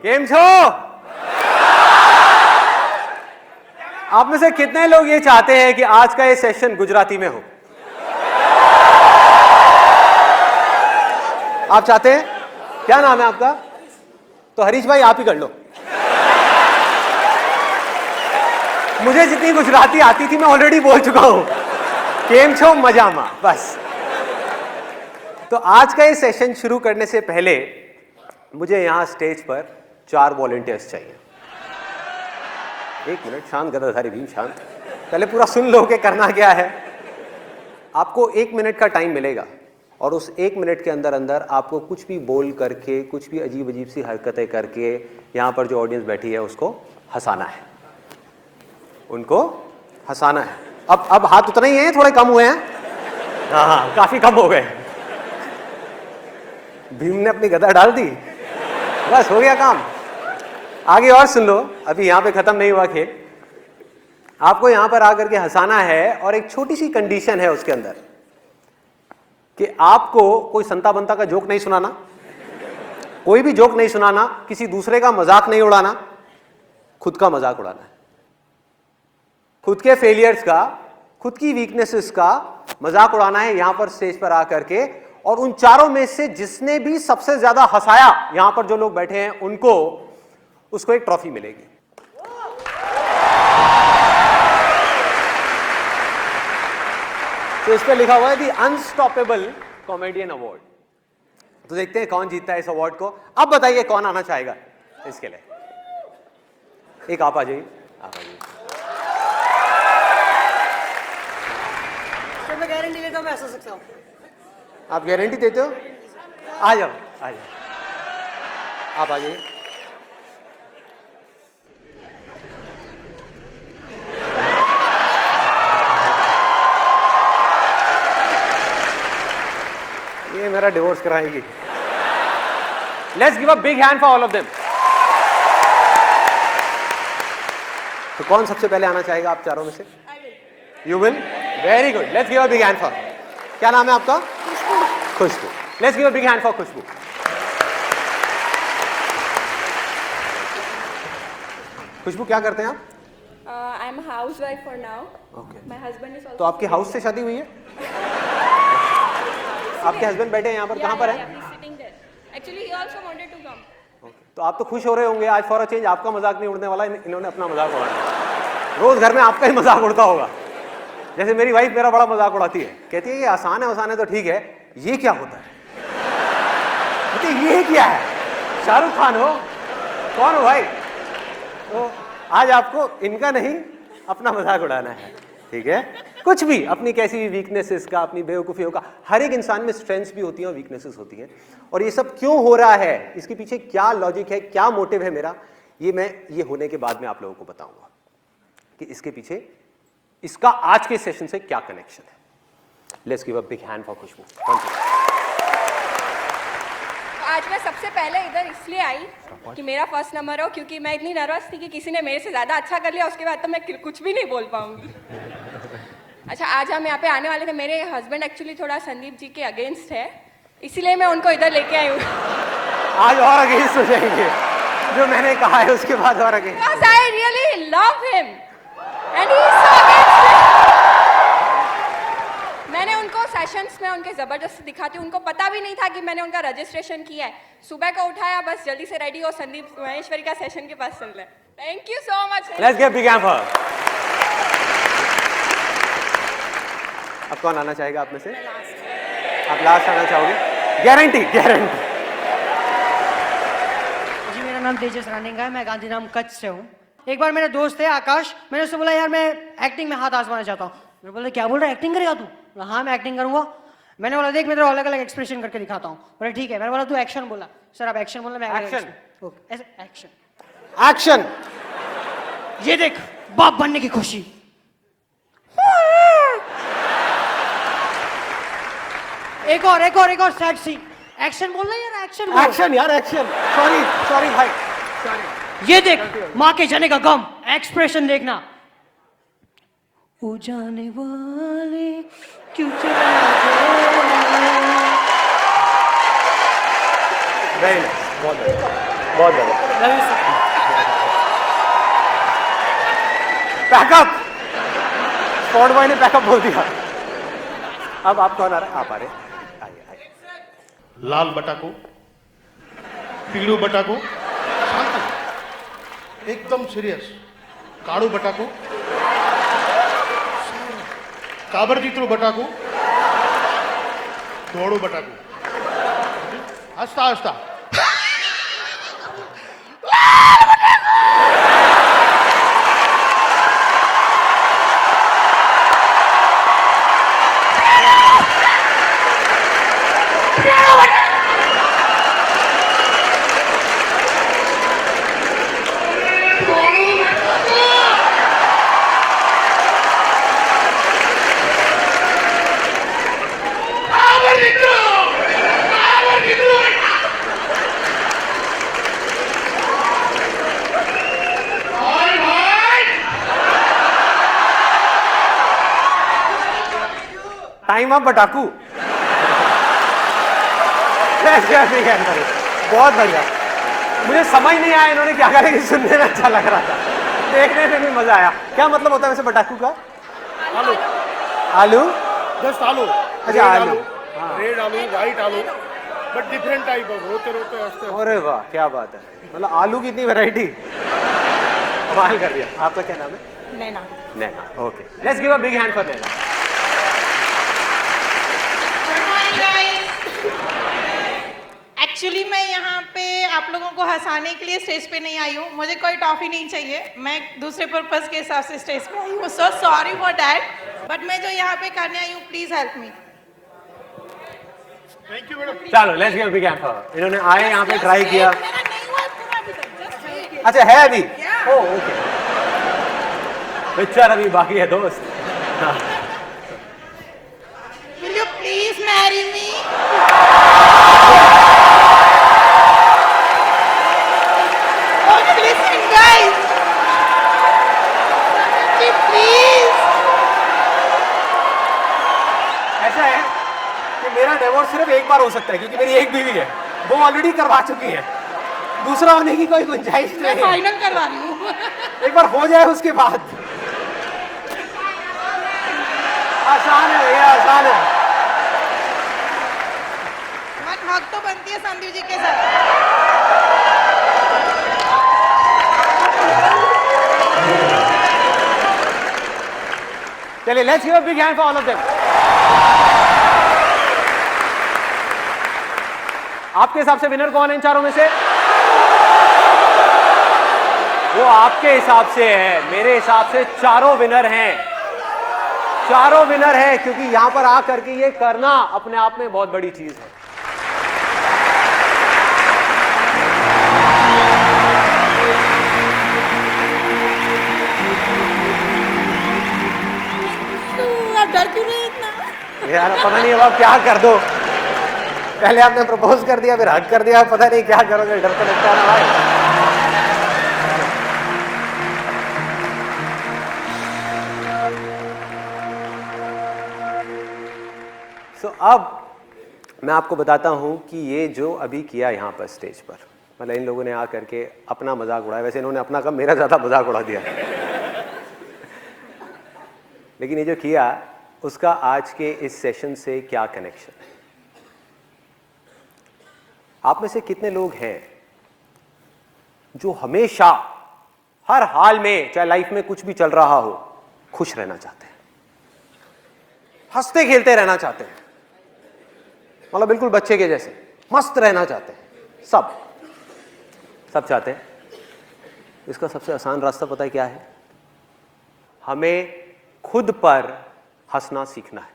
केम छो? आप में से कितने लोग ये चाहते हैं कि आज का ये सेशन गुजराती में हो? आप चाहते हैं? क्या नाम है आपका? तो हरीश भाई आप ही कर लो। मुझे जितनी गुजराती आती थी मैं ऑलरेडी बोल चुका हूं। केम छो मजामा, बस। तो आज का ये सेशन शुरू करने से पहले मुझे यहां स्टेज पर 4 वॉलंटियर्स चाहिए। 1 मिनट, शांत गदाधारी भीम, शांत। पहले पूरा सुन लो कि करना क्या है। आपको 1 मिनट का टाइम मिलेगा और उस 1 मिनट के अंदर अंदर आपको कुछ भी बोल करके, कुछ भी अजीब अजीब सी हरकतें करके यहां पर जो ऑडियंस बैठी है उसको हंसाना है, उनको हंसाना है। अब हाथ उतने ही हैं, थोड़े कम हुए हैं। हाँ, काफी कम हो गए। भीम ने अपनी गदा डाल दी, बस हो गया काम। आगे और सुन लो, अभी यहां पे खत्म नहीं हुआ खेल। आपको यहां पर आकर के हंसाना है और एक छोटी सी कंडीशन है उसके अंदर कि आपको कोई संता बनता का जोक नहीं सुनाना, कोई भी जोक नहीं सुनाना, किसी दूसरे का मजाक नहीं उड़ाना, खुद का मजाक उड़ाना है। खुद के फेलियर्स का, खुद की वीकनेसेस का मजाक उड़ाना है यहां पर स्टेज पर आकर के। और उन चारों में से जिसने भी सबसे ज्यादा हंसाया, यहां पर जो लोग बैठे हैं उनको, उसको एक ट्रॉफी मिलेगी। तो इस पे लिखा हुआ है द अनस्टॉपेबल कॉमेडियन अवार्ड। तो देखते हैं कौन जीतता है इस अवार्ड को। अब बताइए कौन आना चाहेगा इसके लिए? एक आप आ जाइए, आप आ जाइए। मैं गारंटी लेता हूं मैं ऐसा सकता हूं। आप गारंटी देते हो? आ जाओ, आ जाओ, आप आ जाइए। ये मेरा डिवोर्स कराएगी। Let's give a big hand for all of them. तो कौन सबसे पहले आना चाहेगा आप चारों में से? You will? Very good, let's give a big hand for. क्या नाम है आपका? Khushboo. Let's give a big hand for Khushboo. Khushboo क्या करते हैं आप? I am housewife for now. Okay. My husband is तो आपकी हाउस से शादी हुई है? आपके हस्बैंड बैठे हैं यहाँ पर, कहाँ पर है? Actually he also wanted to come. तो आप तो खुश हो रहे होंगे आज। फॉर अ चेंज आपका मजाक नहीं उड़ने वाला, इन्होंने अपना मजाक उड़ाना। रोज घर में आपका ही मजाक उड़ता होगा। जैसे मेरी वाइफ मेरा बड़ा मजाक उड़ाती है, कहती है ये आसान है तो ठीक है, ये क्या होता है? कहती है ये क्या है? शाहरुख खान हो? कौन हो भाई? तो आज आपको इनका नहीं अपना मजाक उड़ाना है, ठीक है? कुछ भी, अपनी कैसी भी वीकनेसेस का, अपनी बेवकूफ़ियों का। हर एक इंसान में स्ट्रेंथ्स भी होती हैं और वीकनेसेस होती हैं। और ये सब क्यों हो रहा है, इसके पीछे क्या लॉजिक है, क्या मोटिव है मेरा, ये होने के बाद में आप लोगों को बताऊंगा कि इसके पीछे इसका आज के सेशन से क्या कनेक्शन है। Let's give a big hand for Khushboo. आज मैं सबसे पहले इधर इसलिए आई कि मेरा फर्स्ट नंबर हो, क्योंकि मैं इतनी नर्वस थी कि किसी ने मेरे से ज़्यादा अच्छा कर लिया, उसके बाद तो मैं कुछ भी नहीं बोल पाऊंगी। अच्छा, आज हम यहाँ पे आने वाले थे। मेरे हस्बैंड एक्चुअली थोड़ा संदीप जी के अगेंस्ट है, इसीलिए मैं उनको इधर लेके आई हूँ। आज और अगेंस्ट हो जाएंगे, जो मैंने कहा है उसके बाद और against. Because I really love him and he is so against me. मैंने उनको सेशंस में उनके जबरदस्ती दिखाती हूँ। उनको पता भी नहीं था कि मैंने उनका रजिस्ट्रेशन किया है। सुबह को उठाया, बस जल्दी से रेडी हो, संदीप महेश्वरी का सेशन के पास चल रहे। Thank you so much. Let's give big hand for. अब कौन आना चाहेगा आप में से? आप लास्ट आना चाहोगे? Guarantee, guarantee. जी, मेरा नाम तेजस रानिंगा है, मैं गांधीधाम कच्छ से हूँ। एक बार मेरे दोस्त है आकाश, मैंने उससे बोला यार मैं एक्टिंग में हाथ आजमाना चाहता हूँ। मैंने बोला क्या बोल रहा है, एक्टिंग करेगा तू? हाँ मैं एक्टिंग करूँगा। मैंने बोला देख मैं तेरे अलग अलग एक्सप्रेशन करके दिखाता हूँ। बोला ठीक है। मैंने बोला तू एक्शन बोला। सर आप एक्शन बोला। मैं एक्शन। ओके, ऐसे एक्शन। एक्शन। ये देख बाप बनने की खुशी। एक और सैड सीन। एक्शन बोलना यार, एक्शन बोल। एक्शन यार, एक्शन। सॉरी भाई, सॉरी। ये देख माँ के जाने का गम। एक्सप्रेशन देखना। ओ जाने वाले क्यों चला गया। वेरी नाइस, बहुत बढ़िया, बहुत बढ़िया। Love you sir. Pack up, spot boy ने पैकअप बोल दिया। अब आप कौन आ रहे हैं? आप आ रहे हैं, आइए आइए। लाल बटाको, पीड़ू बटाको, शांत, एकदम सीरियस, काळू बटाको, काबरचित्रू बटाको, धोळू बटाको, हसता हसता टाइम अप बटाकू। बहुत बढ़िया। मुझे समझ नहीं आया इन्होंने क्या कहा, लेकिन सुनने में अच्छा लग रहा था, देखने में भी मजा आया। क्या मतलब होता है वैसे बटाकू का? आलू, आलू, जस्ट आलू, अच्छा, आलू। रेड आलू, व्हाइट आलू, बट डिफरेंट टाइप ऑफ, रोते रोते हंसते। अरे वाह क्या बात है, मतलब आलू की इतनी वैरायटी, कमाल कर दिया। आपका क्या नाम है? Naina. Naina. Okay, let's give a big hand for Naina. Actually मैं यहाँ पे आप लोगों को हंसाने के लिए स्टेज पे नहीं आई हूँ, मुझे कोई टॉफी नहीं चाहिए, मैं दूसरे पर्पस के हिसाब से स्टेज पे आई हूँ, so sorry for that, but मैं जो यहाँ पे करने आई हूँ, please help me. Thank you madam. चलो let's give a big hand for. इन्होंने आए यहाँ पे ट्राई किया। मेरा नहीं हुआ पूरा अभी तक, just wait. अच्छा है अभी? ओह ओके, पिक्चर अभी बाकी है दोस्त। Will you please marry me? Oh, listen, guys. Please. ऐसा है कि मेरा डिवोर्स सिर्फ एक बार हो सकता है, क्योंकि मेरी एक बीवी है, वो ऑलरेडी करवा चुकी है, दूसरा होने की कोई गुंजाइश मैं नहीं है। फाइनल करवा रही हूँ। एक बार हो जाए उसके बाद। आसान है भैया, आसान है। मन हक तो बनती है संदीप जी के साथ। चलिए let's give a big hand for all of them. आपके हिसाब से विनर कौन है इन चारों में से? वो आपके हिसाब से है, मेरे हिसाब से चारों विनर हैं, चारों विनर हैं, क्योंकि यहां पर आकर के ये करना अपने आप में बहुत बड़ी चीज है। आप डर क्यों रहे इतना? यार पता नहीं अब आप क्या कर दो, पहले आपने प्रपोज कर दिया, फिर हक कर दिया, पता नहीं क्या करोगे, डर तो लगता है ना भाई। सो अब मैं आपको बताता हूं कि ये जो अभी किया यहाँ पर स्टेज पर, मतलब इन लोगों ने आकर के अपना मजाक उड़ाया। वैसे इन्होंने अपना कम, मेरा ज़्यादा मजाक उड़ा दिया लेकिन ये जो किया उसका आज के इस सेशन से क्या कनेक्शन है? आप में से कितने लोग हैं जो हमेशा हर हाल में, चाहे लाइफ में कुछ भी चल रहा हो, खुश रहना चाहते हैं, हंसते खेलते रहना चाहते हैं, मतलब बिल्कुल बच्चे के जैसे मस्त रहना चाहते हैं? सब चाहते हैं। इसका सबसे आसान रास्ता पता है क्या है? हमें खुद पर हंसना सीखना है।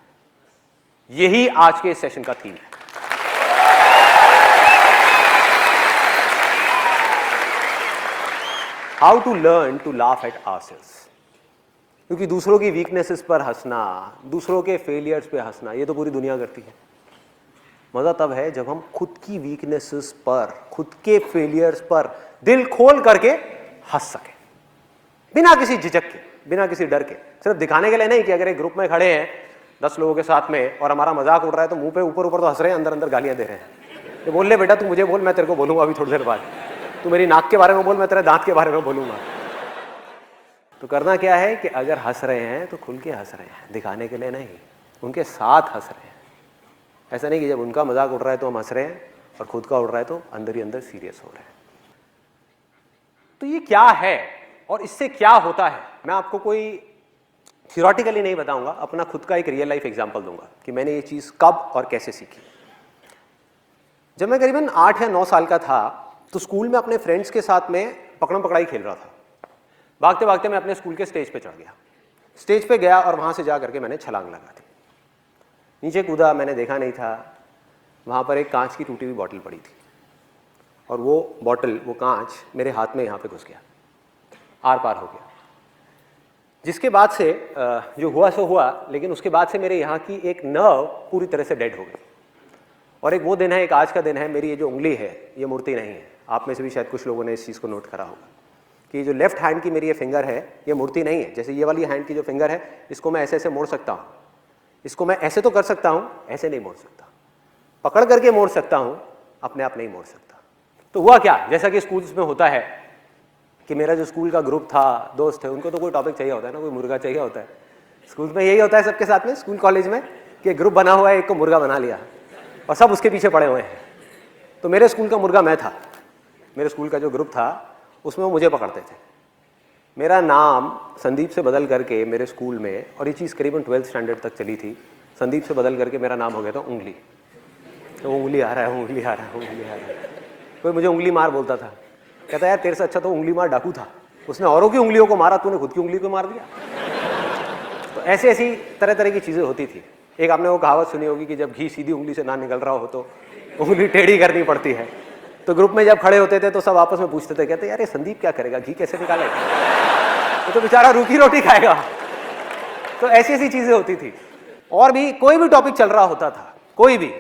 यही आज के सेशन का थीम है। How to learn to laugh at ourselves. क्योंकि दूसरों की वीकनेसेस पर हंसना, दूसरों के फेलियर्स पे हंसना, ये तो पूरी दुनिया करती है। मजा तब है जब हम खुद की वीकनेसेस पर, खुद के फेलियर्स पर दिल खोल करके हंस सके, बिना किसी झिझक के, बिना किसी डर के। सिर्फ दिखाने के लिए नहीं कि अगर एक ग्रुप में खड़े हैं 10 लोगों के साथ में और हमारा मजाक उड़ रहा है तो मुंह पे ऊपर ऊपर तो हंस रहे हैं, अंदर अंदर गालियां दे रहे हैं। ये बोल ले बेटा, तू मुझे बोल, मैं तेरे को बोलूंगा अभी थोड़ी देर बाद। तू मेरी नाक के बारे में बोल, मैं तेरे दांत के बारे में बोलूंगा। तो करना क्या है कि अगर हंस रहे हैं तो खुल के हंस रहे हैं, दिखाने के लिए नहीं, उनके साथ हंस रहे हैं। ऐसा नहीं कि जब उनका मजाक उड़ रहा है तो हम हंस रहे हैं और खुद का उड़ रहा है तो अंदर ही अंदर सीरियस हो रहे हैं। तो ये क्या है और इससे क्या होता है, मैं आपको कोई थियोरेटिकली नहीं बताऊंगा, अपना खुद का एक रियल लाइफ एग्जांपल दूंगा कि मैंने ये चीज़ कब और कैसे सीखी। जब मैं करीबन 8 या 9 साल का था तो स्कूल में अपने फ्रेंड्स के साथ में पकड़म पकड़ाई खेल रहा था। भागते भागते मैं अपने स्कूल के स्टेज पे चढ़ गया। स्टेज पे गया और वहाँ से जा करके मैंने छलांग लगा दी। नीचे कूदा, मैंने देखा नहीं था, वहाँ पर एक कांच की टूटी हुई बॉटल पड़ी थी और वो बॉटल, वो कांच मेरे हाथ में यहाँ पे घुस गया, आर पार हो गया। जिसके बाद से जो हुआ सो हुआ, लेकिन उसके बाद से मेरे यहाँ की एक नर्व पूरी तरह से डेड हो गई। और एक वो दिन है, एक आज का दिन है, मेरी ये जो उंगली है ये मूर्ति नहीं है। आप में से भी शायद कुछ लोगों ने इस चीज़ को नोट करा होगा कि जो लेफ्ट हैंड की मेरी ये फिंगर है ये मूर्ति नहीं है। जैसे ये वाली हैंड की जो फिंगर है इसको मैं ऐसे ऐसे मोड़ सकता हूँ, इसको मैं ऐसे तो कर सकता हूँ, ऐसे नहीं मोड़ सकता। पकड़ करके मोड़ सकता हूँ, अपने आप नहीं मोड़ सकता। तो हुआ क्या, जैसा कि स्कूल्स में होता है कि मेरा जो स्कूल का ग्रुप था, दोस्त थे, उनको तो कोई टॉपिक चाहिए होता है ना, कोई मुर्गा चाहिए होता है। स्कूल में यही होता है सबके साथ में, स्कूल कॉलेज में, कि ग्रुप बना हुआ है, एक को मुर्गा बना लिया और सब उसके पीछे पड़े हुए हैं। तो मेरे स्कूल का मुर्गा मैं था। मेरे स्कूल का जो ग्रुप था उसमें वो मुझे पकड़ते थे। मेरा नाम संदीप से बदल करके मेरे स्कूल में, और ये चीज़ करीबन 12th स्टैंडर्ड तक चली थी, संदीप से बदल करके मेरा नाम हो गया था उंगली। तो वो उंगली आ रहा है, उंगली आ रहा है, उंगली आ रहा है। कोई मुझे उंगली मार बोलता था, कहता यार तेरे से अच्छा तो उंगली मार डाकू था, उसने औरों की उंगलियों को मारा, तूने खुद की उंगली को मार दिया। तो ऐसी ऐसी तरह तरह की चीज़ें होती थी। एक आपने वो कहावत सुनी होगी कि जब घी सीधी उंगली से ना निकल रहा हो तो उंगली टेढ़ी करनी पड़ती है। तो ग्रुप में जब खड़े होते थे तो सब आपस में पूछते थे, कहते यार ये संदीप क्या करेगा, घी कैसे निकालेगा, वो तो बेचारा रूखी रोटी खाएगा। तो ऐसी ऐसी चीज़ें होती थी। और भी कोई भी टॉपिक चल रहा होता था, कोई भी,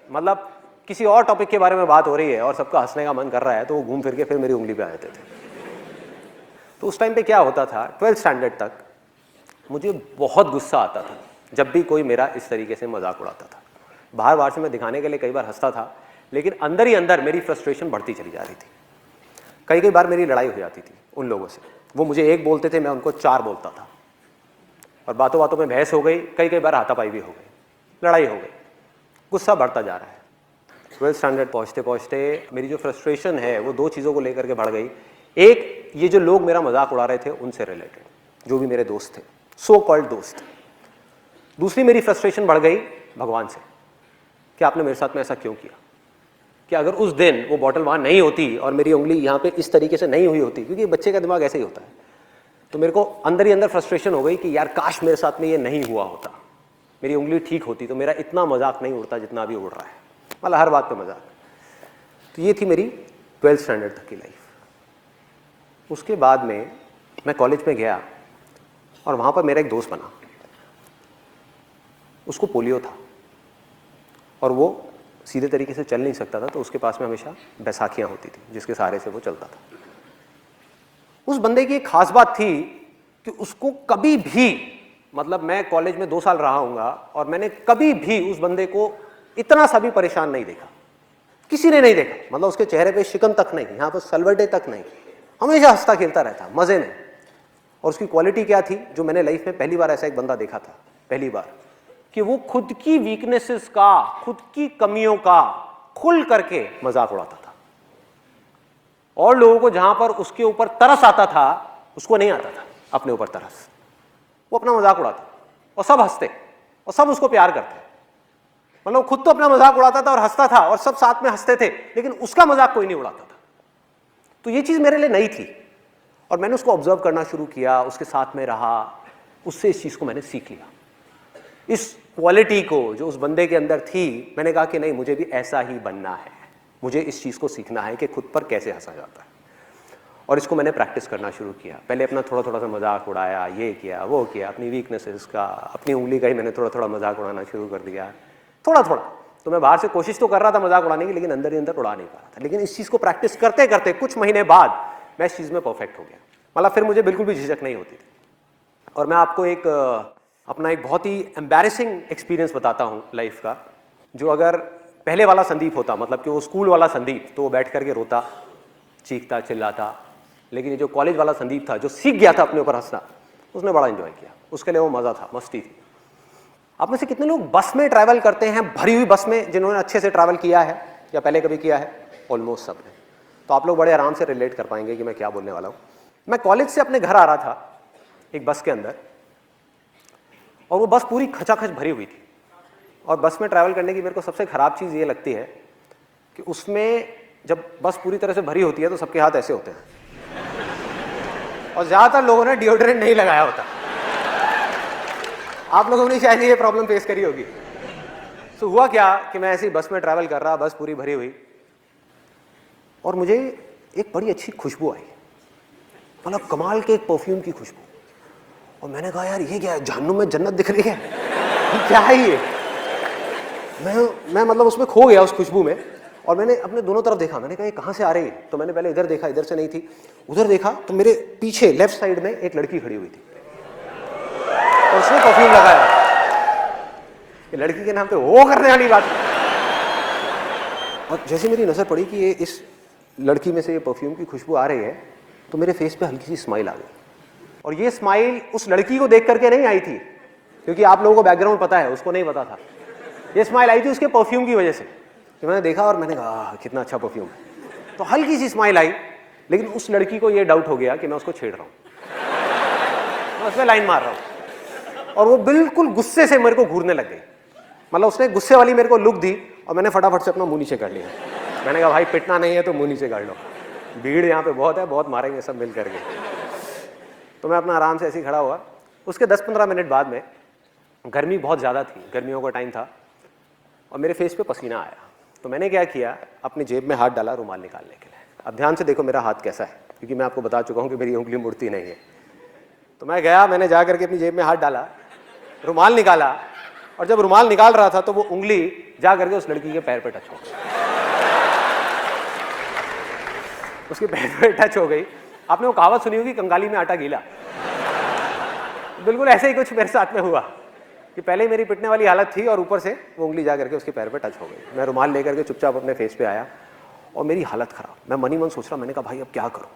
मतलब किसी और टॉपिक के बारे में बात हो रही है और सबका हंसने का मन कर रहा है, तो वो घूम फिर के फिर मेरी उंगली पे आ जाते थे। तो उस टाइम पे क्या होता था, 12th स्टैंडर्ड तक मुझे बहुत गुस्सा आता था जब भी कोई मेरा इस तरीके से मजाक उड़ाता था। बाहर बाहर से मैं दिखाने के लिए कई बार हंसता था, लेकिन अंदर ही अंदर मेरी फ्रस्ट्रेशन बढ़ती चली जा रही थी। कई कई बार मेरी लड़ाई हो जाती थी उन लोगों से। वो मुझे एक बोलते थे, मैं उनको 4 बोलता था, और बातों बातों में बहस हो गई, कई कई बार हाथापाई भी हो गई, लड़ाई हो गई, गुस्सा बढ़ता जा रहा है। 12th स्टैंडर्ड पहुँचते पहुँचते मेरी जो फ्रस्ट्रेशन है वो 2 चीज़ों को लेकर के बढ़ गई। एक, ये जो लोग मेरा मजाक उड़ा रहे थे उनसे रिलेटेड, जो भी मेरे दोस्त थे, सो कॉल्ड दोस्त। दूसरी मेरी फ्रस्ट्रेशन बढ़ गई भगवान से, कि आपने मेरे साथ में ऐसा क्यों किया, कि अगर उस दिन वो बॉटल वहाँ नहीं होती और मेरी उंगली यहाँ पे इस तरीके से नहीं हुई होती, क्योंकि बच्चे का दिमाग ऐसे ही होता है, तो मेरे को अंदर ही अंदर फ्रस्ट्रेशन हो गई कि यार काश मेरे साथ में ये नहीं हुआ होता, मेरी उंगली ठीक होती तो मेरा इतना मजाक नहीं उड़ता जितना अभी उड़ रहा है, मतलब हर बात पे मजाक। तो ये थी मेरी 12th स्टैंडर्ड तक की लाइफ। उसके बाद में मैं कॉलेज में गया और वहाँ पर मेरा एक दोस्त बना, उसको पोलियो था और वो सीधे तरीके से चल नहीं सकता था, तो उसके पास में हमेशा बैसाखियाँ होती थी जिसके सहारे से वो चलता था। उस बंदे की एक खास बात थी कि उसको कभी भी, मतलब मैं कॉलेज में 2 साल रहा हूँगा और मैंने कभी भी उस बंदे को इतना सा भी परेशान नहीं देखा, किसी ने नहीं देखा, मतलब उसके चेहरे पे शिकन तक नहीं, यहाँ पर सलवटे तक नहीं, हमेशा हंसता खेलता रहता मजे में। और उसकी क्वालिटी क्या थी, जो मैंने लाइफ में पहली बार ऐसा एक बंदा देखा था, पहली बार, कि वो खुद की वीकनेसेस का, खुद की कमियों का खुल करके मजाक उड़ाता था। और लोगों को जहां पर उसके ऊपर तरस आता था, उसको नहीं आता था अपने ऊपर तरस, वो अपना मजाक उड़ाता और सब हंसते और सब उसको प्यार करते। मतलब खुद तो अपना मजाक उड़ाता था और हंसता था और सब साथ में हंसते थे, लेकिन उसका मजाक कोई नहीं उड़ाता था। तो ये चीज मेरे लिए नई थी और मैंने उसको ऑब्जर्व करना शुरू किया, उसके साथ में रहा, उससे इस चीज को मैंने सीख लिया। इस क्वालिटी को जो उस बंदे के अंदर थी, मैंने कहा कि नहीं, मुझे भी ऐसा ही बनना है, मुझे इस चीज को सीखना है कि खुद पर कैसे हंसा जाता है। और इसको मैंने प्रैक्टिस करना शुरू किया। पहले अपना थोड़ा थोड़ा सा मजाक उड़ाया, ये किया वो किया, अपनी वीकनेसेस का, अपनी उंगली का ही मैंने थोड़ा थोड़ा मजाक उड़ाना शुरू कर दिया, थोड़ा थोड़ा। तो मैं बाहर से कोशिश तो कर रहा था मजाक उड़ाने की, लेकिन अंदर ही अंदर उड़ा नहीं पा रहा था। लेकिन इस चीज़ को प्रैक्टिस करते करते कुछ महीने बाद मैं इस चीज़ में परफेक्ट हो गया, मतलब फिर मुझे बिल्कुल भी झिझक नहीं होती थी। और मैं आपको एक अपना एक बहुत ही एम्बैरेसिंग एक्सपीरियंस बताता हूँ लाइफ का, जो अगर पहले वाला संदीप होता, मतलब कि वो स्कूल वाला संदीप, तो वो बैठ करके रोता, चीखता चिल्लाता। लेकिन ये जो कॉलेज वाला संदीप था, जो सीख गया था अपने ऊपर हंसना, उसने बड़ा एंजॉय किया, उसके लिए वो मज़ा था, मस्ती थी। आप में से कितने लोग बस में ट्रैवल करते हैं, भरी हुई बस में, जिन्होंने अच्छे से ट्रैवल किया है या पहले कभी किया है? ऑलमोस्ट सब ने। तो आप लोग बड़े आराम से रिलेट कर पाएंगे कि मैं क्या बोलने वाला हूँ। मैं कॉलेज से अपने घर आ रहा था एक बस के अंदर, और वो बस पूरी खचाखच भरी हुई थी। और बस में ट्रैवल करने की मेरे को सबसे ख़राब चीज़ ये लगती है कि उसमें जब बस पूरी तरह से भरी होती है तो सबके हाथ ऐसे होते हैं, और ज़्यादातर लोगों ने डिओड्रेंट नहीं लगाया होता। आप लोगों ने शायद ये प्रॉब्लम फेस करी होगी। तो हुआ क्या कि मैं ऐसी बस में ट्रैवल कर रहा, बस पूरी भरी हुई, और मुझे एक बड़ी अच्छी खुशबू आई, मतलब कमाल के एक परफ्यूम की खुशबू। और मैंने कहा यार ये क्या है, जहन्नुम में जन्नत दिख रही है, क्या है ये? मैं मतलब उसमें खो गया उस खुशबू में। और मैंने अपने दोनों तरफ देखा, मैंने कहा ये कहाँ से आ रही है? तो मैंने पहले इधर देखा, इधर से नहीं थी। उधर देखा तो मेरे पीछे लेफ्ट साइड में एक लड़की खड़ी हुई थी, और उसने परफ्यूम लगाया। ये लड़की के नाम पे वो करने वाली बात। और जैसे मेरी नजर पड़ी कि ये इस लड़की में से ये परफ्यूम की खुशबू आ रही है, तो मेरे फेस पे हल्की सी स्माइल आ गई। और ये स्माइल उस लड़की को देख करके नहीं आई थी, क्योंकि आप लोगों को बैकग्राउंड पता है, उसको नहीं पता था। ये स्माइल आई थी उसके परफ्यूम की वजह से। तो मैंने देखा और मैंने कहा कितना अच्छा परफ्यूम। तो हल्की सी स्माइल आई, लेकिन उस लड़की को ये डाउट हो गया कि मैं उसको छेड़ रहा हूँ, मैं उस पर लाइन मार रहा हूँ। और वो बिल्कुल गुस्से से मेरे को घूरने लग गई, मतलब उसने गुस्से वाली मेरे को लुक दी, और मैंने फटाफट से अपना मुंह नीचे कर लिया। मैंने कहा भाई पिटना नहीं है तो मुंह नीचे कर लो, भीड़ यहाँ पे बहुत है, बहुत मारेंगे सब मिल करके। तो मैं अपना आराम से ऐसे ही खड़ा हुआ। उसके 10-15 मिनट बाद में, गर्मी बहुत ज़्यादा थी, गर्मियों का टाइम था, और मेरे फेस पे पसीना आया। तो मैंने क्या किया, अपनी जेब में हाथ डाला रुमाल निकालने के लिए। अब ध्यान से देखो मेरा हाथ कैसा है, क्योंकि मैं आपको बता चुका हूँ कि मेरी उंगली मुड़ती नहीं है। तो मैं गया, मैंने जा करके अपनी जेब में हाथ डाला, रुमाल निकाला, और जब रुमाल निकाल रहा था तो वो उंगली जा करके उस लड़की के पैर पे टच हो गई। उसके पैर पे टच हो गई। आपने वो कहावत सुनी होगी, कंगाली में आटा गीला। बिल्कुल ऐसे ही कुछ मेरे साथ में हुआ कि पहले ही मेरी पिटने वाली हालत थी, और ऊपर से वो उंगली जा करके उसके पैर पे टच हो गई। मैं रुमाल लेकर के चुपचाप अपने फेस पे आया, और मेरी हालत खराब। मैं मन ही मन सोच रहा, मैंने कहा भाई अब क्या करूँ?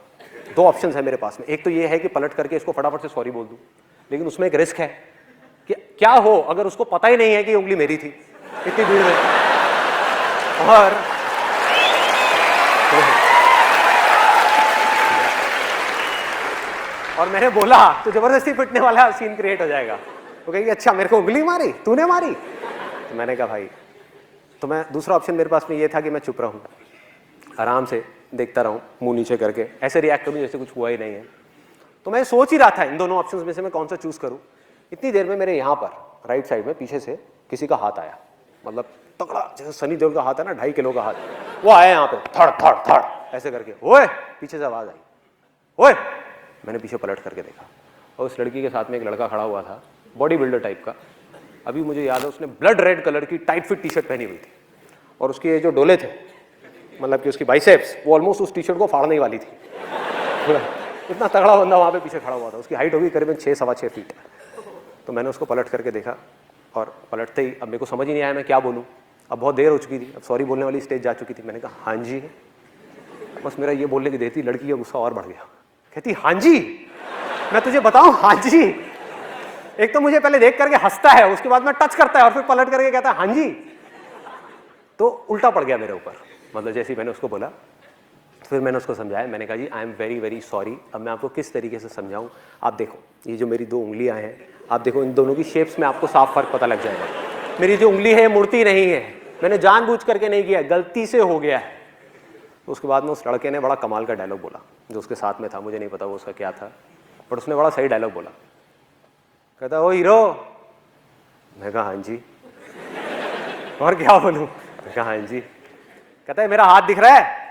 2 ऑप्शन है मेरे पास में। एक तो ये है कि पलट करके इसको फटाफट से सॉरी बोल दूँ, लेकिन उसमें एक रिस्क है कि क्या हो अगर उसको पता ही नहीं है कि उंगली मेरी थी इतनी भीड़ में। और मैंने बोला तो जबरदस्ती पिटने वाला सीन क्रिएट हो जाएगा। वो कहेगी अच्छा मेरे को उंगली मारी, तूने मारी? तो मैंने कहा भाई, तो मैं दूसरा ऑप्शन मेरे पास में ये था कि मैं चुप रहूं, आराम से देखता रहूं, मुंह नीचे करके ऐसे रिएक्ट करूं जैसे कुछ हुआ ही नहीं है। तो मैं सोच ही रहा था इन दोनों ऑप्शंस में से मैं कौन सा चूज करूं। इतनी देर में मेरे यहाँ पर राइट साइड में पीछे से किसी का हाथ आया, मतलब तगड़ा, जैसे सनी देओल का हाथ है ना, 2.5 किलो का हाथ, वो आया यहाँ पे, थड़ थड़ थड़ ऐसे करके। ओए, पीछे से आवाज आई, ओए। मैंने पीछे पलट करके देखा, और उस लड़की के साथ में एक लड़का खड़ा हुआ था, बॉडी बिल्डर टाइप का। अभी मुझे याद है उसने ब्लड रेड कलर की टाइट फिट टी शर्ट पहनी हुई थी, और उसके ये जो डोले थे, मतलब कि उसकी बाइसेप्स, वो ऑलमोस्ट उस टी शर्ट को फाड़ने वाली थी। इतना तगड़ा बंदा वहाँ पे पीछे खड़ा हुआ था। उसकी हाइट होगी करीबन 6-6.25 फीट। तो मैंने उसको पलट करके देखा, और पलटते ही अब मेरे को समझ ही नहीं आया मैं क्या बोलूँ। अब बहुत देर हो चुकी थी, अब सॉरी बोलने वाली स्टेज जा चुकी थी। मैंने कहा हाँ जी। बस मेरा ये बोलने की देर थी, लड़की का गुस्सा और बढ़ गया। कहती हाँ जी, मैं तुझे बताऊं हाँ जी। एक तो मुझे पहले देख करके हंसता है, उसके बाद में टच करता है, और फिर पलट करके कहता है हाँ जी। तो उल्टा पड़ गया मेरे ऊपर, मतलब जैसे ही मैंने उसको बोला। फिर मैंने उसको समझाया, मैंने कहा जी I am very very sorry. अब मैं आपको किस तरीके से समझाऊं, आप देखो ये जो मेरी 2 उंगलियां हैं, आप देखो इन दोनों की शेप्स में आपको साफ फर्क पता लग जाएगा। मेरी जो उंगली है मुड़ती नहीं है, मैंने जानबूझ करके नहीं किया, गलती से हो गया है। तो उसके बाद में उस लड़के ने बड़ा कमाल का डायलॉग बोला, जो उसके साथ में था, मुझे नहीं पता वो उसका क्या था, बट उसने बड़ा सही डायलॉग बोला। कहता ओ हीरो। मैं कहा हाँ जी। और क्या बोलूं? मैं कहा हाँ जी। कहता है मेरा हाथ दिख रहा है,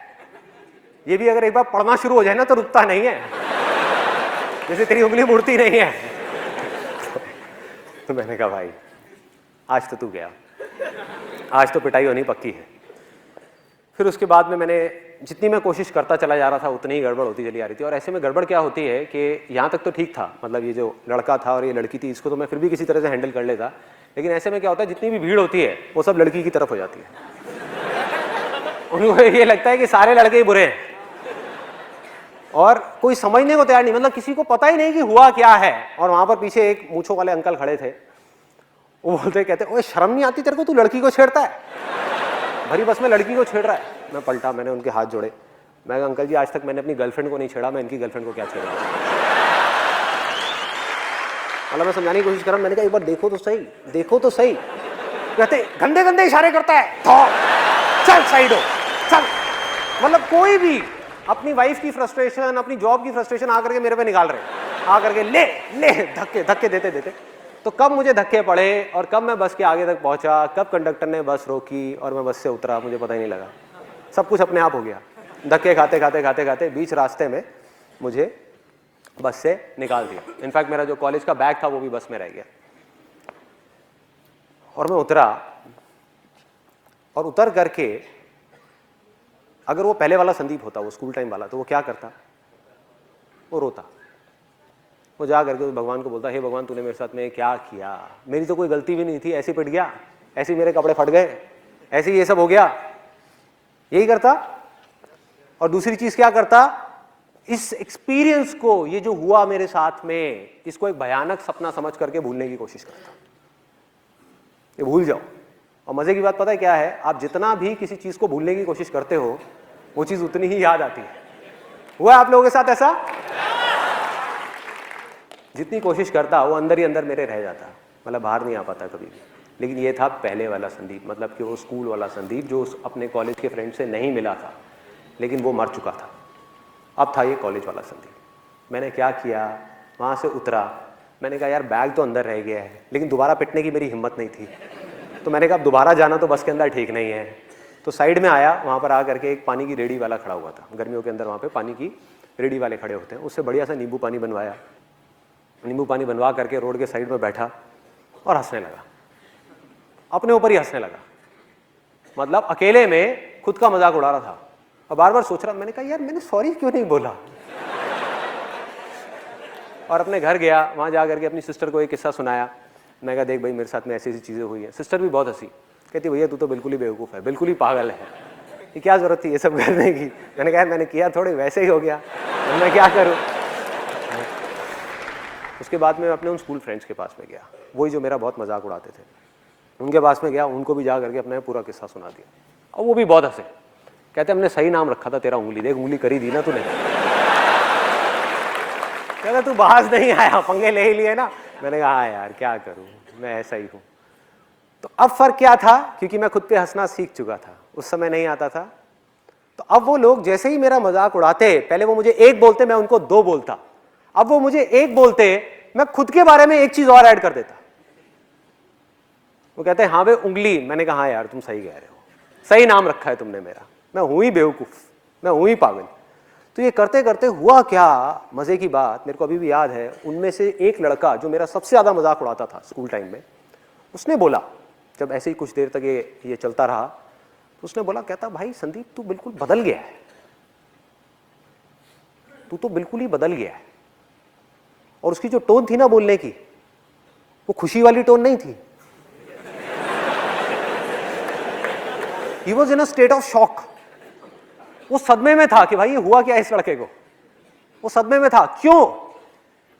ये भी अगर एक बार पढ़ना शुरू हो जाए ना तो रुकता नहीं है, जैसे तेरी उंगली मुड़ती नहीं है। तो मैंने कहा भाई आज तो तू गया, आज तो पिटाई होनी पक्की है। फिर उसके बाद में मैंने जितनी मैं कोशिश करता चला जा रहा था उतनी ही गड़बड़ होती चली आ रही थी। और ऐसे में गड़बड़ क्या होती है कि यहाँ तक तो ठीक था, मतलब ये जो लड़का था और ये लड़की थी, इसको तो मैं फिर भी किसी तरह से हैंडल कर लेता। लेकिन ऐसे में क्या होता है, जितनी भी भीड़ होती है वो सब लड़की की तरफ हो जाती है। उनको ये लगता है कि सारे लड़के ही बुरे हैं, और कोई समझने को तैयार नहीं, मतलब किसी को पता ही नहीं कि हुआ क्या है। और वहां पर पीछे एक मूंछों वाले अंकल खड़े थे, वो बोलते कहते ओए शर्म नहीं आती तेरे को, तू लड़की को छेड़ता है, भरी बस में लड़की को छेड़ रहा है। मैं पलटा, मैंने उनके हाथ जोड़े, मैं कहा अंकल जी आज तक मैंने अपनी गर्लफ्रेंड को नहीं छेड़ा, मैं इनकी गर्लफ्रेंड को क्या छेड़ा। मतलब मैं समझाने की कोशिश कर रहा हूं, मैंने कहा एक बार देखो तो सही, देखो तो सही। कहते गंदे गंदे इशारे करता है, चल साइड हो चल। मतलब कोई भी अपनी वाइफ की फ्रस्ट्रेशन, अपनी जॉब की फ्रस्ट्रेशन आकर के मेरे पे निकाल रहे हैं, आकर के ले ले धक्के धक्के देते देते। तो कब मुझे धक्के पड़े और कब मैं बस के आगे तक पहुंचा, कब कंडक्टर ने बस रोकी और मैं बस से उतरा, मुझे पता ही नहीं लगा। सब कुछ अपने आप हो गया, धक्के खाते खाते खाते खाते बीच रास्ते में मुझे बस से निकाल दिया। इनफैक्ट मेरा जो कॉलेज का बैग था वो भी बस में रह गया। और मैं उतरा, और उतर करके अगर वो पहले वाला संदीप होता, वो स्कूल टाइम वाला, तो वो क्या करता, वो रोता, वो जा करके भगवान को बोलता हे भगवान तूने मेरे साथ में क्या किया, मेरी तो कोई गलती भी नहीं थी, ऐसे पिट गया, ऐसे ही मेरे कपड़े फट गए, ऐसे ही ये सब हो गया, यही करता। और दूसरी चीज क्या करता, इस एक्सपीरियंस को, ये जो हुआ मेरे साथ में, इसको एक भयानक सपना समझ करके भूलने की कोशिश करता, ये भूल जाओ। और मजे की बात पता है क्या है, आप जितना भी किसी चीज को भूलने की कोशिश करते हो वो चीज उतनी ही याद आती है। हुआ आप लोगों के साथ ऐसा? जितनी कोशिश करता वो अंदर ही अंदर मेरे रह जाता, मतलब बाहर नहीं आ पाता कभी भी। लेकिन ये था पहले वाला संदीप, मतलब कि वो स्कूल वाला संदीप जो अपने कॉलेज के फ्रेंड से नहीं मिला था, लेकिन वो मर चुका था। अब था ये कॉलेज वाला संदीप। मैंने क्या किया, वहाँ से उतरा, मैंने कहा यार बैग तो अंदर रह गया है, लेकिन दोबारा पिटने की मेरी हिम्मत नहीं थी। तो मैंने कहा अब दोबारा जाना तो बस के अंदर ठीक नहीं है। तो साइड में आया, वहाँ पर आ करके एक पानी की रेडी वाला खड़ा हुआ था, गर्मियों के अंदर वहाँ पे पानी की रेडी वाले खड़े होते हैं, उससे बढ़िया सा नींबू पानी बनवाया, नींबू पानी बनवा करके रोड के साइड में बैठा और हंसने लगा, अपने ऊपर ही हंसने लगा। मतलब अकेले में खुद का मजाक उड़ा रहा था और बार बार सोच रहा, मैंने कहा यार मैंने सॉरी क्यों नहीं बोला। और अपने घर गया, वहाँ जा करके अपनी सिस्टर को एक किस्सा सुनाया। मैं कहा देख भाई मेरे साथ में ऐसी ऐसी चीज़ें हुई हैं। सिस्टर भी बहुत हंसी, कहती भैया तू तो बिल्कुल ही बेवकूफ़ है, बिल्कुल ही पागल है, ये क्या ज़रूरत थी ये सब करने की। मैंने कहा मैंने किया थोड़े वैसे ही हो गया, मैं क्या करूँ। उसके बाद मैं अपने उन स्कूल फ्रेंड्स के पास में गया, वही जो मेरा बहुत मजाक उड़ाते थे, उनके पास में गया, उनको भी जा करके अपना पूरा किस्सा सुना दिया। और वो भी बहुत हंसे, कहते हमने सही नाम रखा था तेरा, उंगली देख उंगली करी दी ना तूने। कहता तू बाहर नहीं आया, पंगे ले ही लिए ना। मैंने कहा हाँ यार क्या करूँ, मैं ऐसा ही हूँ। तो अब फर्क क्या था, क्योंकि मैं खुद पे हंसना सीख चुका था, उस समय नहीं आता था। तो अब वो लोग जैसे ही मेरा मजाक उड़ाते, पहले वो मुझे एक बोलते मैं उनको दो बोलता, अब वो मुझे एक बोलते मैं खुद के बारे में एक चीज और ऐड कर देता। वो कहते हैं हाँ भाई उंगली। मैंने कहा हाँ यार तुम सही कह रहे हो, सही नाम रखा है तुमने मेरा, मैं हूं ही बेवकूफ, मैं हूं ही पागल। तो ये करते करते हुआ क्या, मजे की बात मेरे को अभी भी याद है, उनमें से एक लड़का जो मेरा सबसे ज्यादा मजाक उड़ाता था स्कूल टाइम में, उसने बोला, जब ऐसे ही कुछ देर तक ये चलता रहा, तो उसने बोला, कहता भाई संदीप तू बिल्कुल बदल गया है, तू तो बिल्कुल ही बदल गया है। और उसकी जो टोन थी ना बोलने की, वो खुशी वाली टोन नहीं थी। He was in a state of shock. वो सदमे में था कि भाई ये हुआ क्या इस लड़के को, वो सदमे में था। क्यों?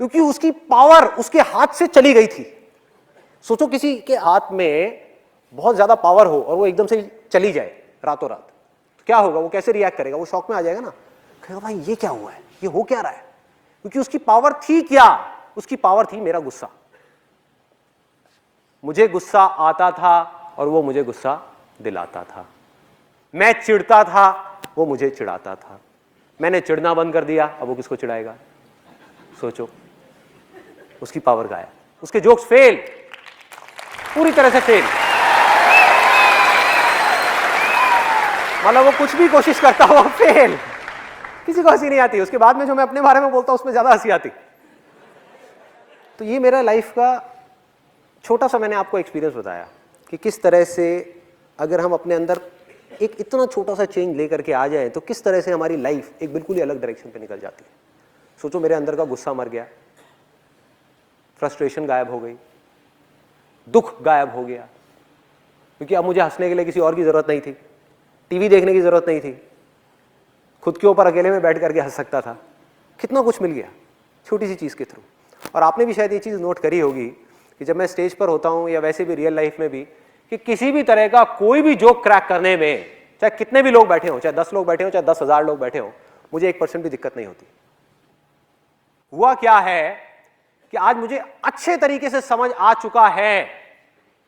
क्योंकि उसकी पावर उसके हाथ से चली गई थी। सोचो किसी के हाथ में बहुत ज्यादा पावर हो और वो एकदम से चली जाए रातों रात, तो क्या होगा, वो कैसे रिएक्ट करेगा, वो शॉक में आ जाएगा ना, कहेगा भाई ये क्या हुआ है, ये हो क्या रहा है। क्योंकि उसकी पावर थी क्या, उसकी पावर थी मेरा गुस्सा। मुझे गुस्सा आता था और वो मुझे गुस्सा दिलाता था। मैं चिढ़ता था, वो मुझे चिढ़ाता था। मैंने चिढ़ना बंद कर दिया, अब वो किसको चिढ़ाएगा। सोचो, उसकी पावर गायब, उसके जोक्स फेल, पूरी तरह से फेल। मतलब वो कुछ भी कोशिश करता हुआ फेल, किसी को हंसी नहीं आती। उसके बाद में जो मैं अपने बारे में बोलता हूं उसमें ज्यादा हंसी आती। तो ये मेरा लाइफ का छोटा सा मैंने आपको एक्सपीरियंस बताया कि किस तरह से अगर हम अपने अंदर एक इतना छोटा सा चेंज लेकर के आ जाए तो किस तरह से हमारी लाइफ एक बिल्कुल ही अलग डायरेक्शन पे निकल जाती है। सोचो मेरे अंदर का गुस्सा मर गया, फ्रस्ट्रेशन गायब हो गई, दुख गायब हो गया, क्योंकि अब मुझे हंसने के लिए किसी और की जरूरत नहीं थी, टीवी देखने की जरूरत नहीं थी, खुद के ऊपर अकेले में बैठ करके हंस सकता था। कितना कुछ मिल गया छोटी सी चीज़ के थ्रू। और आपने भी शायद ये चीज़ नोट करी होगी कि जब मैं स्टेज पर होता हूँ या वैसे भी रियल लाइफ में भी, कि किसी भी तरह का कोई भी जोक क्रैक करने में, चाहे कितने भी लोग बैठे हों, चाहे 10 लोग बैठे हों, चाहे 10,000 लोग बैठे हों, मुझे 1% भी दिक्कत नहीं होती। हुआ क्या है कि आज मुझे अच्छे तरीके से समझ आ चुका है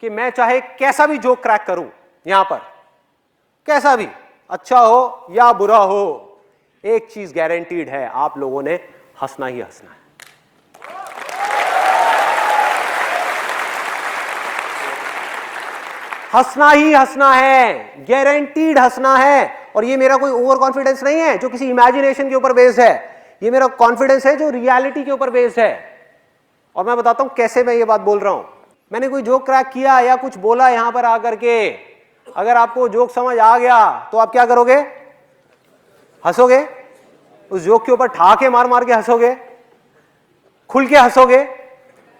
कि मैं चाहे कैसा भी जोक क्रैक करूं यहां पर, कैसा भी, अच्छा हो या बुरा हो, एक चीज गारंटीड है, आप लोगों ने हंसना ही हंसना है। हंसना ही हंसना है, गारंटीड हंसना है। और ये मेरा कोई ओवर कॉन्फिडेंस नहीं है जो किसी इमेजिनेशन के ऊपर बेस्ड है, ये मेरा कॉन्फिडेंस है जो रियलिटी के ऊपर बेस्ड है। और मैं बताता हूं कैसे मैं ये बात बोल रहा हूं। मैंने कोई जोक क्रैक किया या कुछ बोला यहां पर आकर के, अगर आपको जोक समझ आ गया तो आप क्या करोगे? हंसोगे, उस जोक के ऊपर ठहाके मार मार के हंसोगे, खुल के हंसोगे।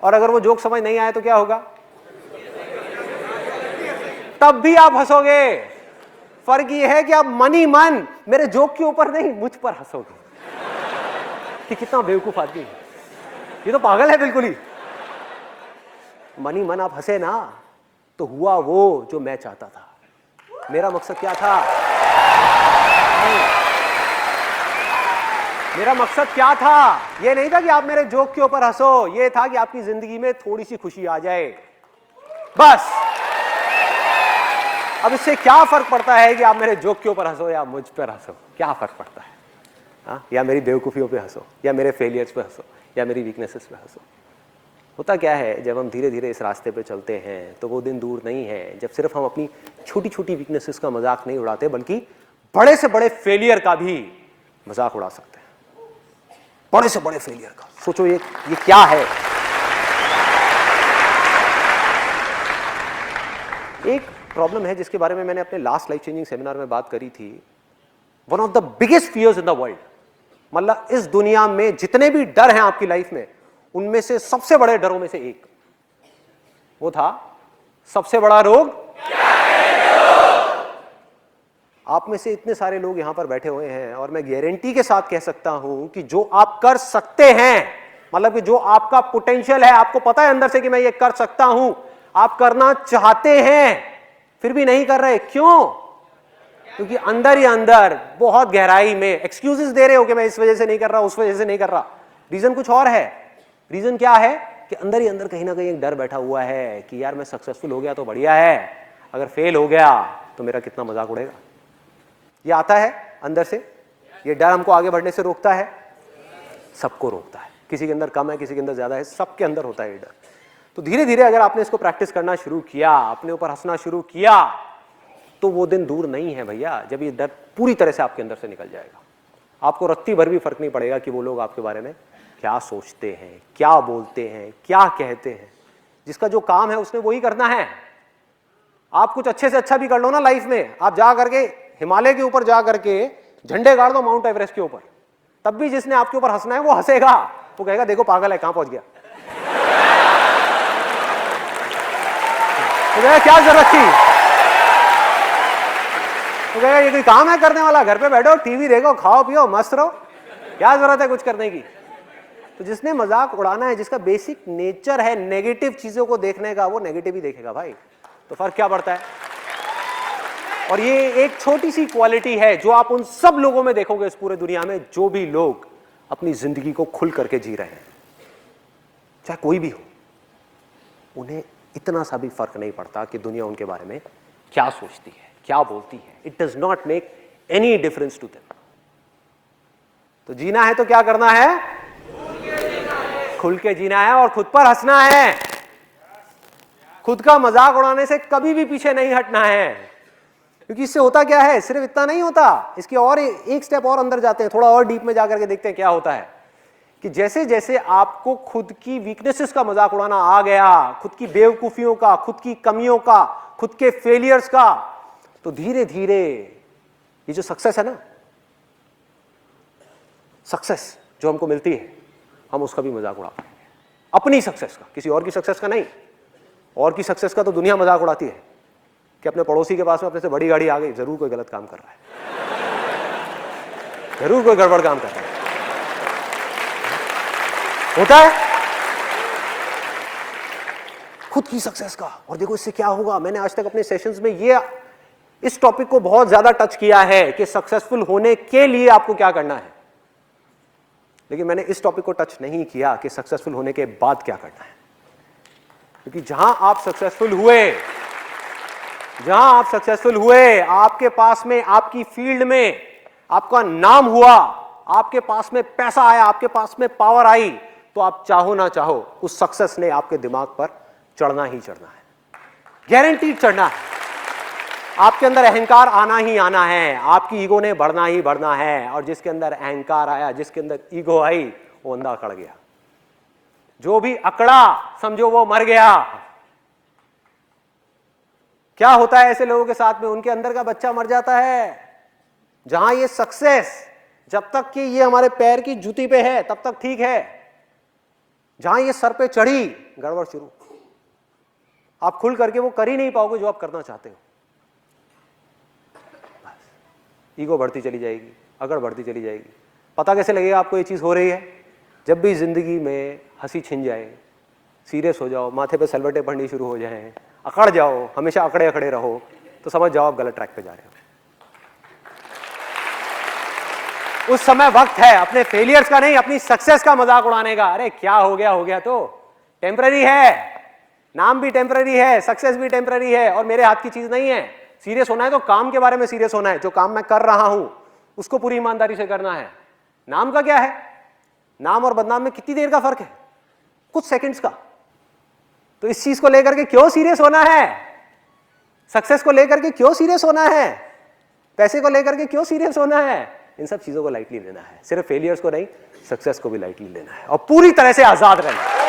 और अगर वो जोक समझ नहीं आया तो क्या होगा? तब भी आप हंसोगे। फर्क ये है कि आप मन ही मन मेरे जोक के ऊपर नहीं, मुझ पर हंसोगे कि कितना बेवकूफ आदमी है, ये तो पागल है बिल्कुल ही। मन ही मन आप हंसे ना, तो हुआ वो जो मैं चाहता था। मेरा मकसद क्या था? मेरा मकसद क्या था? ये नहीं था कि आप मेरे जोक के ऊपर हंसो, ये था कि आपकी जिंदगी में थोड़ी सी खुशी आ जाए, बस। अब इससे क्या फर्क पड़ता है कि आप मेरे जोक के ऊपर हंसो या मुझ पर हंसो? क्या फर्क पड़ता है? हाँ, या मेरी बेवकूफियों पे हंसो, या मेरे फेलियर्स पे हंसो, या मेरी वीकनेसेस पे हंसो। होता क्या है, जब हम धीरे धीरे इस रास्ते पे चलते हैं तो वो दिन दूर नहीं है जब सिर्फ हम अपनी छोटी छोटी वीकनेसेस का मजाक नहीं उड़ाते, बल्कि बड़े से बड़े फेलियर का भी मजाक उड़ा सकते हैं। बड़े से बड़े फेलियर का सोचो, ये क्या है? एक प्रॉब्लम है जिसके बारे में मैंने अपने लास्ट लाइफ चेंजिंग सेमिनार में बात करी थी। One of the biggest fears in the world, मतलब इस दुनिया में जितने भी डर हैं आपकी लाइफ में, उनमें से सबसे बड़े डरों में से एक वो था, सबसे बड़ा रोग क्या है? आप में से इतने सारे लोग यहां पर बैठे हुए हैं और मैं गारंटी के साथ कह सकता हूं कि जो आप कर सकते हैं, मतलब कि जो आपका पोटेंशियल है, आपको पता है अंदर से कि मैं ये कर सकता हूं, आप करना चाहते हैं फिर भी नहीं कर रहे। क्यों? क्योंकि अंदर ही अंदर बहुत गहराई में एक्सक्यूजेस दे रहे हो कि मैं इस वजह से नहीं कर रहा, उस वजह से नहीं कर रहा। रीजन कुछ और है। रीजन क्या है कि अंदर ही अंदर कहीं ना कहीं एक डर बैठा हुआ है कि यार मैं सक्सेसफुल हो गया तो बढ़िया है, अगर फेल हो गया तो मेरा कितना मजाक उड़ेगा। ये आता है अंदर से, ये डर हमको आगे बढ़ने से रोकता है, सबको रोकता है। किसी के अंदर कम है, किसी के अंदर ज्यादा है, सबके अंदर होता है ये डर। तो धीरे धीरे अगर आपने इसको प्रैक्टिस करना शुरू किया, अपने ऊपर हंसना शुरू किया, तो वो दिन दूर नहीं है भैया जब ये डर पूरी तरह से आपके अंदर से निकल जाएगा। आपको रत्ती भर भी फर्क नहीं पड़ेगा कि वो लोग आपके बारे में क्या सोचते हैं, क्या बोलते हैं, क्या कहते हैं। जिसका जो काम है उसने वही करना है। आप कुछ अच्छे से अच्छा भी कर लो ना लाइफ में, आप जा करके हिमालय के ऊपर जा करके झंडे गाड़ दो माउंट एवरेस्ट के ऊपर, तब भी जिसने आपके ऊपर हंसना है वो हंसेगा, वो कहेगा देखो पागल है, कहां पहुंच गया। तो कहेगा क्या जरूरत थी, तो कहेगा ये कोई काम है करने वाला, घर पे बैठो, टीवी देखो, खाओ पियो, मस्त रहो, क्या जरूरत है कुछ करने की। तो जिसने मजाक उड़ाना है, जिसका बेसिक नेचर है नेगेटिव चीजों को देखने का, वो नेगेटिव ही देखेगा भाई। तो फर्क क्या पड़ता है? और ये एक छोटी सी क्वालिटी है जो आप उन सब लोगों में देखोगे इस पूरे दुनिया में, जो भी लोग अपनी जिंदगी को खुल करके जी रहे हैं, चाहे कोई भी हो, उन्हें इतना सा भी फर्क नहीं पड़ता कि दुनिया उनके बारे में क्या सोचती है, क्या बोलती है। It does not make any difference to them. तो जीना है तो क्या करना है? खुल के जीना है और खुद पर हंसना है। खुद का मजाक उड़ाने से कभी भी पीछे नहीं हटना है, क्योंकि इससे होता क्या है, सिर्फ इतना नहीं होता, इसके और एक स्टेप और अंदर जाते हैं, थोड़ा और डीप में जाकर के देखते हैं क्या होता है। कि जैसे जैसे आपको खुद की वीकनेसेस का मजाक उड़ाना आ गया, खुद की बेवकूफियों का, खुद की कमियों का, खुद के फेलियर्स का, तो धीरे धीरे ये जो सक्सेस है ना, सक्सेस जो हमको मिलती है, हम उसका भी मजाक उड़ा पाएंगे। अपनी सक्सेस का, किसी और की सक्सेस का नहीं। और की सक्सेस का तो दुनिया मजाक उड़ाती है कि अपने पड़ोसी के पास में अपने से बड़ी गाड़ी आ गई, जरूर कोई गलत काम कर रहा है, जरूर कोई गड़बड़ काम कर रहा है। होता है खुद की सक्सेस का। और देखो इससे क्या होगा, मैंने आज तक अपने सेशंस में ये इस टॉपिक को बहुत ज्यादा टच किया है कि सक्सेसफुल होने के लिए आपको क्या करना है, लेकिन मैंने इस टॉपिक को टच नहीं किया कि सक्सेसफुल होने के बाद क्या करना है। क्योंकि जहां आप सक्सेसफुल हुए, आपके पास में, आपकी फील्ड में आपका नाम हुआ, आपके पास में पैसा आया, आपके पास में पावर आई, तो आप चाहो ना चाहो उस सक्सेस ने आपके दिमाग पर चढ़ना ही चढ़ना है, गारंटीड चढ़ना है। आपके अंदर अहंकार आना ही आना है, आपकी ईगो ने बढ़ना ही बढ़ना है, और जिसके अंदर अहंकार आया, जिसके अंदर ईगो आई, वो अंधा अकड़ गया। जो भी अकड़ा समझो वो मर गया। क्या होता है ऐसे लोगों के साथ में, उनके अंदर का बच्चा मर जाता है। जहां ये सक्सेस, जब तक कि ये हमारे पैर की जूती पे है तब तक ठीक है, जहां ये सर पे चढ़ी, गड़बड़ शुरू। आप खुल करके वो कर ही नहीं पाओगे जो आप करना चाहते हो। ईगो बढ़ती चली जाएगी, अकड़ बढ़ती चली जाएगी। पता कैसे लगेगा आपको ये चीज हो रही है? जब भी जिंदगी में हंसी छिन जाए, सीरियस हो जाओ, माथे पे सलवटें पड़नी शुरू हो जाएं, अकड़ जाओ, हमेशा अकड़े अकड़े रहो, तो समझ जाओ आप गलत ट्रैक पे जा रहे हो। उस समय वक्त है अपने फेलियर्स का नहीं, अपनी सक्सेस का मजाक उड़ाने का। अरे क्या हो गया तो टेम्पररी है, नाम भी टेम्पररी है, सक्सेस भी टेम्पररी है, और मेरे हाथ की चीज नहीं है। सीरियस होना है तो काम के बारे में सीरियस होना है। जो काम मैं कर रहा हूं उसको पूरी ईमानदारी से करना है। नाम का क्या है? नाम और बदनाम में कितनी देर का फर्क है? कुछ सेकंड्स का। तो इस चीज को लेकर के क्यों सीरियस होना है? सक्सेस को लेकर के क्यों सीरियस होना है? पैसे को लेकर के क्यों सीरियस होना है? इन सब चीजों को लाइटली लेना है। सिर्फ फेलियर्स को नहीं, सक्सेस को भी लाइटली लेना है, और पूरी तरह से आजाद रहना है,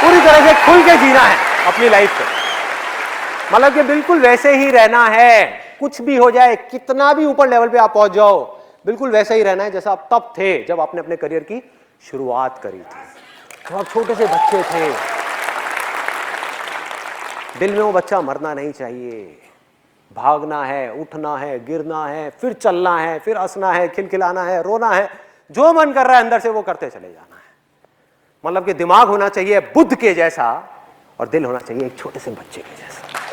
पूरी तरह से खुल के जीना है अपनी लाइफ को। मतलब कि बिल्कुल वैसे ही रहना है, कुछ भी हो जाए, कितना भी ऊपर लेवल पे आप पहुंच जाओ, बिल्कुल वैसे ही रहना है जैसा आप तब थे जब आपने अपने करियर की शुरुआत करी थी, जब आप छोटे से बच्चे थे। दिल में वो बच्चा मरना नहीं चाहिए। भागना है, उठना है, गिरना है, फिर चलना है, फिर हंसना है, खिलखिलाना है, रोना है, जो मन कर रहा है अंदर से वो करते चले जाना है। मतलब कि दिमाग होना चाहिए बुद्ध के जैसा, और दिल होना चाहिए एक छोटे से बच्चे के जैसा।